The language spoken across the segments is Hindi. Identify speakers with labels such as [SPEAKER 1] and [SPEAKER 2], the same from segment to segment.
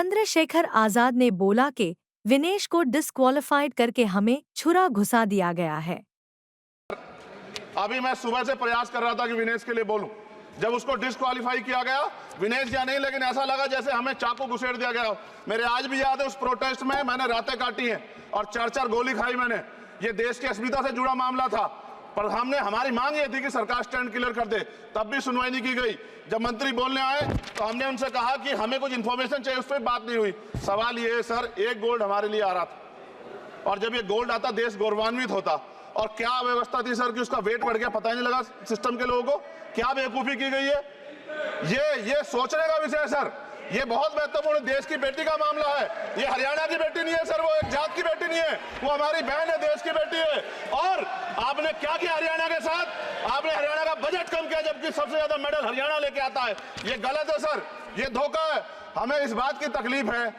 [SPEAKER 1] चंद्रशेखर आजाद ने बोला कि विनेश को डिस्क्वालिफाइड करके हमें छुरा घुसा दिया गया है।
[SPEAKER 2] अभी मैं सुबह से प्रयास कर रहा था कि विनेश के लिए बोलूं। जब उसको डिस्क्वालीफाई किया गया, विनेश या नहीं, लेकिन ऐसा लगा जैसे हमें चाकू घुसेड़ दिया गया। मेरे आज भी याद है उस प्रोटेस्ट में मैंने रातें काटी हैं और 4-4 गोली खाई मैंने। ये देश की अस्मिता से जुड़ा मामला था, पर हमारी मांग ये थी कि सरकार स्टैंड क्लियर कर दे, तब भी सुनवाई नहीं की गई। जब मंत्री बोलने आए तो हमने उनसे कहा कि हमें कुछ इंफॉर्मेशन चाहिए, उस पर बात नहीं हुई। सवाल ये है सर, एक गोल्ड हमारे लिए आ रहा था और जब ये गोल्ड आता देश गौरवान्वित होता। और क्या व्यवस्था थी सर कि उसका वेट बढ़ गया, पता ही नहीं लगा सिस्टम के लोगों को। क्या बेवकूफी की गई है, ये सोचने का विषय है सर। ये बहुत महत्वपूर्ण देश की बेटी का मामला है। ये हरियाणा की बेटी नहीं है सर, वो एक जात की बेटी नहीं है, वो हमारी बहन है, देश की बेटी है। और आपने क्या किया हरियाणा के साथ? आपने हरियाणा का बजट कम किया, जबकि सबसे ज्यादा मेडल हरियाणा लेके आता है। ये गलत है सर, ये धोखा है। हमें इस बात की तकलीफ है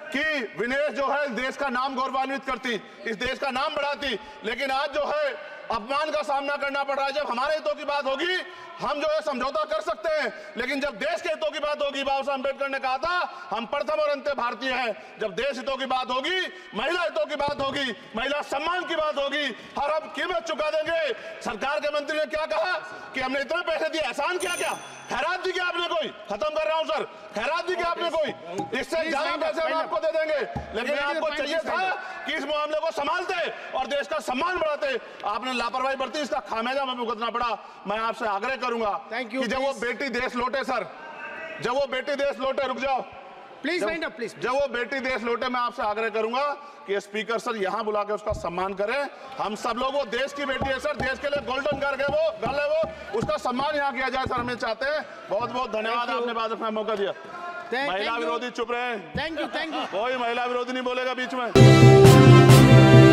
[SPEAKER 2] कि विनेश जो है देश का नाम गौरवान्वित करती, इस देश का नाम बढ़ाती, लेकिन आज जो है अपमान का सामना करना पड़ रहा है। जब हमारे हितों की बात होगी हम जो है समझौता कर सकते हैं, लेकिन जब देश के हितों की बात होगी, बाबा साहब अम्बेडकर ने कहा था हम प्रथम और अंत्य भारतीय हैं। जब देश हितों की बात होगी, महिला हितों की बात होगी, महिला सम्मान की बात होगी, हर हम कीमत चुका देंगे। सरकार के मंत्री ने क्या कहा कि हमने इतने पैसे दिए, एहसान किया क्या? खैरात दी क्या आपने कोई? खत्म कर रहा हूं सर, खैरात दी क्या आपने कोई? इससे ज्यादा पैसे हम आपको दे देंगे, लेकिन आपको चाहिए था कि इस मामले को संभालते और देश का सम्मान बढ़ाते। आपने लापरवाही बरती, इसका खामियाजा हमें भुगतना पड़ा। मैं आपसे आग्रह करूंगा कि जब वो बेटी देश लौटे सर, जब वो बेटी देश लौटे, रुक जाओ प्लीज, प्लीज, जब वो बेटी देश लौटे, मैं आपसे आग्रह करूंगा कि स्पीकर सर यहां बुला के उसका सम्मान करें। हम सब लोग, वो देश की बेटी है सर, देश के लिए गोल्डन गर्ल है वो, गर्ल है वो, उसका सम्मान यहां किया जाए सर, हमें चाहते हैं। बहुत बहुत धन्यवाद, आपने बात रखने का मौका दिया। महिला विरोधी चुप रहे, थैंक यू, कोई महिला विरोधी नहीं बोलेगा बीच में।